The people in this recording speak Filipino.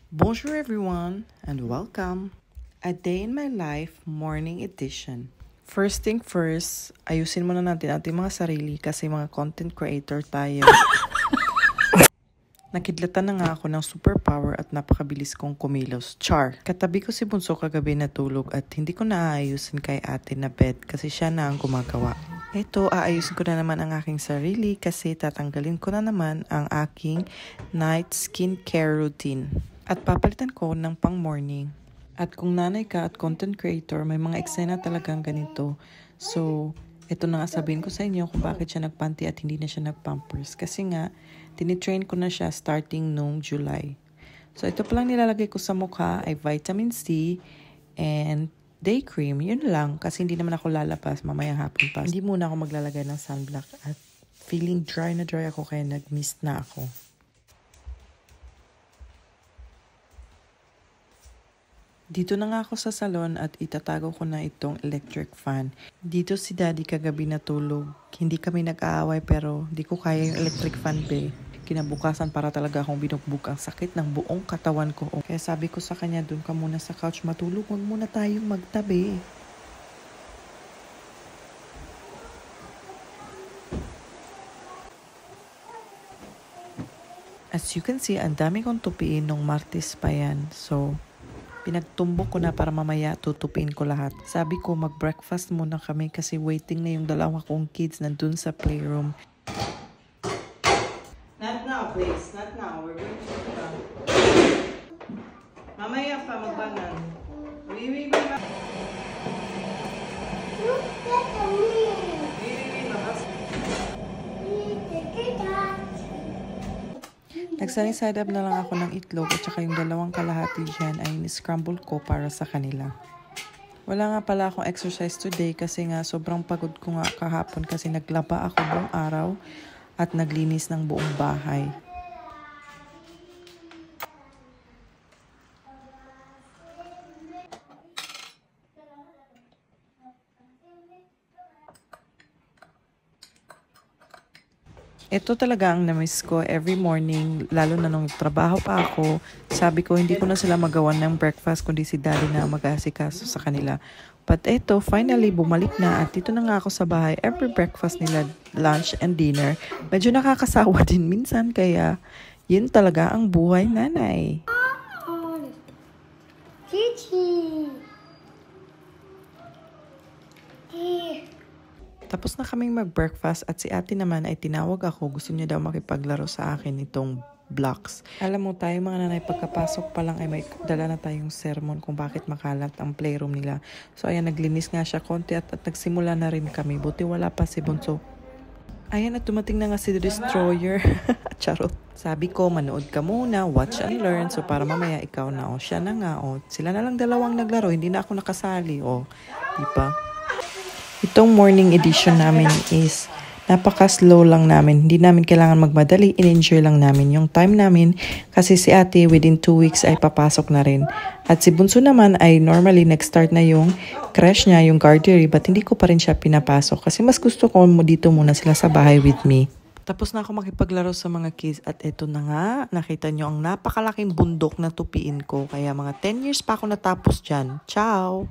Bonjour everyone and welcome. A Day in My Life Morning Edition. First thing first, ayusin muna natin ating mga sarili kasi mga content creator tayo. Nakidlatan na nga ako ng superpower at napakabilis kong kumilos. Char! Katabi ko si Bunso kagabi natulog at hindi ko naaayusin kay ate na bed kasi siya na ang gumagawa. Ito, aayusin ko na naman ang aking sarili kasi tatanggalin ko na naman ang aking night skincare routine. At papalitan ko ng pang morning. At kung nanay ka at content creator, may mga eksena talagang ganito. So, ito na nga sabihin ko sa inyo kung bakit siya nagpanty at hindi na siya nagpampers. Kasi nga, tinitrain ko na siya starting noong July. So, ito palang nilalagay ko sa mukha ay vitamin C and day cream. Yun lang, kasi hindi naman ako lalabas mamayang hapon pa. Hindi muna ako maglalagay ng sunblock at feeling dry na dry ako kaya nag-mist na ako. Dito na nga ako sa salon at itatago ko na itong electric fan. Dito si daddy kagabi natulog. Hindi kami nag-aaway pero di ko kaya yung electric fan be. Kinabukasan para talaga akong binukbuk ang sakit ng buong katawan ko. Kaya sabi ko sa kanya, dun ka muna sa couch matulog. Huwag muna tayong magtabi. As you can see, ang dami kong tupiin nung Martes pa yan. So, pinagtumbok ko na para mamaya tutupin ko lahat. Sabi ko mag-breakfast muna kami kasi waiting na yung dalawa kong kids nandun sa playroom. Not now, please. Not now. We're going to sit down. Mamaya pa magbangan. Wee. Nagsunny side up na lang ako ng itlog at saka yung dalawang kalahati dyan ay ni-scramble ko para sa kanila. Wala nga pala akong exercise today kasi nga sobrang pagod ko nga kahapon kasi naglaba ako buong araw at naglinis ng buong bahay. Ito talaga ang na-miss ko every morning, lalo na nung trabaho pa ako. Sabi ko, hindi ko na sila magawan ng breakfast, kundi si daddy na mag-aasikaso sa kanila. But ito, finally, bumalik na at dito na nga ako sa bahay. Every breakfast nila, lunch and dinner. Medyo nakakasawa din minsan, kaya yun talaga ang buhay nanay. Chichi! Tapos na kaming mag-breakfast at si ate naman ay tinawag ako. Gusto niya daw makipaglaro sa akin itong blocks. Alam mo tayo mga nanay, pagkapasok pa lang ay may dala na tayong sermon kung bakit makalat ang playroom nila. So ayan, naglinis nga siya konti at nagsimula na rin kami. Buti wala pa si Bunso. Ayan, at dumating na nga si Destroyer. Charot. Sabi ko, manood ka muna, watch and learn. So para mamaya ikaw na, o siya na nga, o sila na lang dalawang naglaro, hindi na ako nakasali, o diba? Itong morning edition namin is napaka-slow lang namin. Hindi namin kailangan magmadali. In-enjoy lang namin yung time namin kasi si ate within 2 weeks ay papasok na rin. At si Bunso naman ay normally nag-start na yung crash niya, yung gardery, but hindi ko pa rin siya pinapasok kasi mas gusto ko dito muna sila sa bahay with me. Tapos na ako makipaglaro sa mga kids at eto na nga, nakita nyo ang napakalaking bundok na tupiin ko. Kaya mga 10 years pa ako natapos dyan. Ciao!